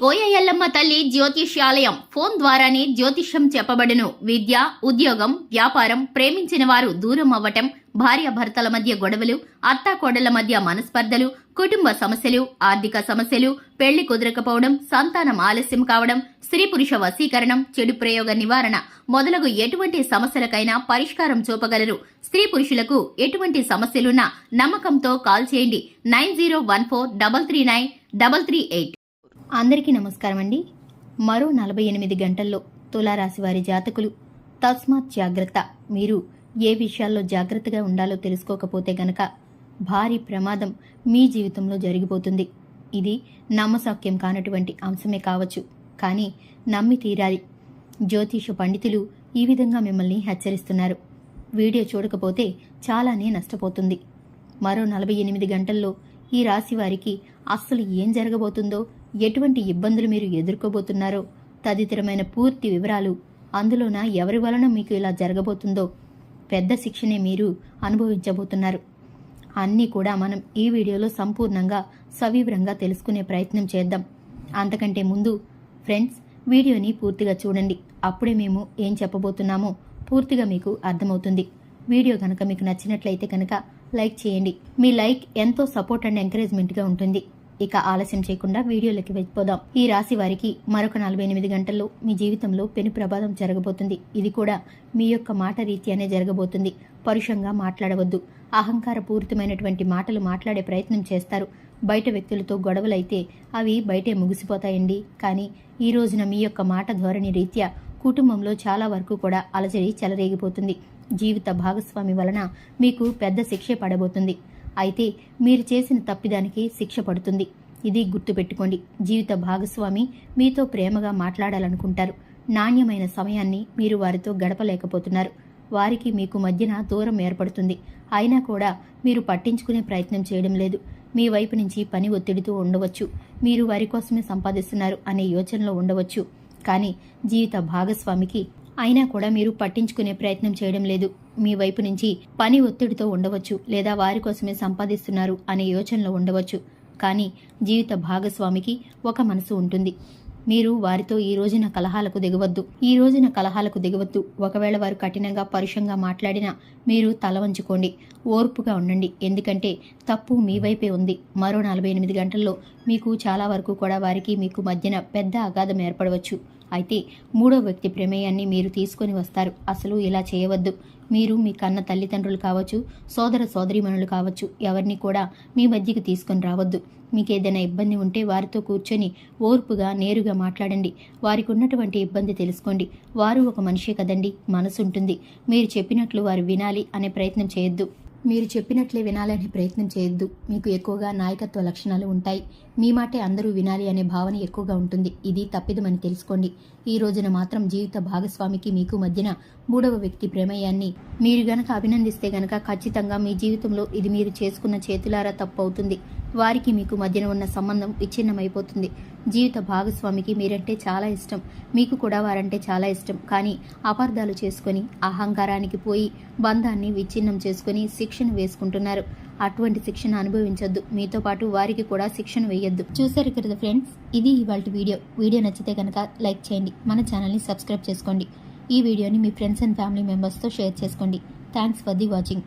కోయ ఎల్లమ్మ తల్లి జ్యోతిష్యాలయం ఫోన్ ద్వారానే జ్యోతిష్యం చెప్పబడును. విద్య, ఉద్యోగం, వ్యాపారం, ప్రేమించిన వారు దూరం అవ్వటం, భార్యాభర్తల మధ్య గొడవలు, అత్తాకోడళ్ల మధ్య మనస్పర్ధలు, కుటుంబ సమస్యలు, ఆర్థిక సమస్యలు, పెళ్లి కుదరకపోవడం, సంతానం ఆలస్యం కావడం, స్త్రీ పురుష వశీకరణం, చెడు ప్రయోగ నివారణ మొదలగు ఎటువంటి సమస్యలకైనా పరిష్కారం చూపగలరు. స్త్రీ పురుషులకు ఎటువంటి సమస్యలున్నా నమ్మకంతో కాల్ చేయండి. 9014339338. అందరికీ నమస్కారం అండి. మరో 48 గంటల్లో తులారాశి వారి జాతకులు తస్మాత్ జాగ్రత్త. మీరు ఏ విషయాల్లో జాగ్రత్తగా ఉండాలో తెలుసుకోకపోతే గనక భారీ ప్రమాదం మీ జీవితంలో జరిగిపోతుంది. ఇది నమ్మశక్యం కానటువంటి అంశమే కావచ్చు, కానీ నమ్మి తీరాలి. జ్యోతిష పండితులు ఈ విధంగా మిమ్మల్ని హెచ్చరిస్తున్నారు. వీడియో చూడకపోతే చాలానే నష్టపోతుంది. మరో 48 గంటల్లో ఈ రాశి వారికి అస్సలు ఏం జరగబోతుందో, ఎటువంటి ఇబ్బందులు మీరు ఎదుర్కోబోతున్నారో తదితరమైన పూర్తి వివరాలు, అందులోన ఎవరి వలన మీకు ఇలా జరగబోతుందో పెద్ద శిక్షనే మీరు అనుభవించబోతున్నారు. అన్నీ కూడా మనం ఈ వీడియోలో సంపూర్ణంగా సవివరంగా తెలుసుకునే ప్రయత్నం చేద్దాం. అంతకంటే ముందు ఫ్రెండ్స్, వీడియోని పూర్తిగా చూడండి. అప్పుడే మేము ఏం చెప్పబోతున్నామో పూర్తిగా మీకు అర్థమవుతుంది. వీడియో కనుక మీకు నచ్చినట్లయితే కనుక లైక్ చేయండి. మీ లైక్ ఎంతో సపోర్ట్ అండ్ ఎంకరేజ్మెంట్గా ఉంటుంది. ఇక ఆలస్యం చేయకుండా వీడియోలోకి వెళ్ళిపోదాం. ఈ రాశి వారికి మరొక 48 గంటల్లో మీ జీవితంలో పెను ప్రమాదం జరగబోతుంది. ఇది కూడా మీ యొక్క మాట రీత్యానే జరగబోతుంది. పరుషంగా మాట్లాడవద్దు. అహంకార పూరితమైనటువంటి మాటలు మాట్లాడే ప్రయత్నం చేస్తారు. బయట వ్యక్తులతో గొడవలైతే అవి బయటే ముగిసిపోతాయండి. కానీ ఈ రోజున మీ యొక్క మాట ధోరణి రీత్యా కుటుంబంలో చాలా వరకు కూడా అలజడి చెలరేగిపోతుంది. జీవిత భాగస్వామి వలన మీకు పెద్ద శిక్ష పడబోతుంది. అయితే మీరు చేసిన తప్పిదానికి శిక్ష పడుతుంది. ఇది గుర్తుపెట్టుకోండి. జీవిత భాగస్వామి మీతో ప్రేమగా మాట్లాడాలనుకుంటారు. నాణ్యమైన సమయాన్ని మీరు వారితో గడపలేకపోతున్నారు. వారికి మీకు మధ్యన దూరం ఏర్పడుతుంది. అయినా కూడా మీరు పట్టించుకునే ప్రయత్నం చేయడం లేదు. మీ వైపు నుంచి పని ఒత్తిడితో ఉండవచ్చు. మీరు వారి కోసమే సంపాదిస్తున్నారు అనే యోచనలో ఉండవచ్చు. కానీ జీవిత భాగస్వామికి అయినా కూడా మీరు పట్టించుకునే ప్రయత్నం చేయడం లేదు. మీ వైపు నుంచి పని ఒత్తిడితో ఉండవచ్చు, లేదా వారి కోసమే సంపాదిస్తున్నారు అనే యోచనలో ఉండవచ్చు. కానీ జీవిత భాగస్వామికి ఒక మనసు ఉంటుంది. మీరు వారితో ఈ రోజున కలహాలకు దిగవద్దు. ఒకవేళ వారు కఠినంగా పరుషంగా మాట్లాడినా మీరు తల వంచుకోండి, ఓర్పుగా ఉండండి. ఎందుకంటే తప్పు మీ వైపే ఉంది. మరో 48 గంటల్లో మీకు చాలా వరకు కూడా వారికి మీకు మధ్యన పెద్ద అగాధం ఏర్పడవచ్చు. అయితే మూడో వ్యక్తి ప్రమేయాన్ని మీరు తీసుకొని వస్తారు. అసలు ఇలా చేయవద్దు. మీరు మీ కన్న తల్లిదండ్రులు కావచ్చు, సోదర సోదరీమణులు కావచ్చు, ఎవరిని కూడా మీ మధ్యకి తీసుకొని రావద్దు. మీకు ఏదైనా ఇబ్బంది ఉంటే వారితో కూర్చొని ఓర్పుగా నేరుగా మాట్లాడండి. వారికి ఉన్నటువంటి ఇబ్బంది తెలుసుకోండి. వారు ఒక మనిషే కదండి, మనసు ఉంటుంది. మీరు చెప్పినట్లు వారు వినాలి అనే ప్రయత్నం చేయొద్దు. మీకు ఎక్కువగా నాయకత్వ లక్షణాలు ఉంటాయి. మీ మాటే అందరూ వినాలి అనే భావన ఎక్కువగా ఉంటుంది. ఇది తప్పిదమని తెలుసుకోండి. ఈ రోజున మాత్రం జీవిత భాగస్వామికి మీకు మధ్యన మూడవ వ్యక్తి ప్రమేయాన్ని మీరు గనక అభినందిస్తే గనక ఖచ్చితంగా మీ జీవితంలో ఇది మీరు చేసుకున్న చేతులారా తప్పు అవుతుంది. వారికి మీకు మధ్యన ఉన్న సంబంధం విచ్ఛిన్నమైపోతుంది. జీవిత భాగస్వామికి మీరంటే చాలా ఇష్టం, మీకు కూడా వారంటే చాలా ఇష్టం. కానీ అపార్థాలు చేసుకొని అహంకారానికి పోయి బంధాన్ని విచ్ఛిన్నం చేసుకుని శిక్షణ వేసుకుంటున్నారు. అటువంటి శిక్షణ అనుభవించొద్దు. మీతో పాటు వారికి కూడా శిక్షణ వేయొద్దు. చూసారు కదా ఫ్రెండ్స్, ఇది ఇవాల్టి వీడియో నచ్చితే కనుక లైక్ చేయండి. మన ఛానల్ని సబ్స్క్రైబ్ చేసుకోండి. ఈ వీడియోని మీ ఫ్రెండ్స్ అండ్ ఫ్యామిలీ మెంబర్స్తో షేర్ చేసుకోండి. Thanks for the watching.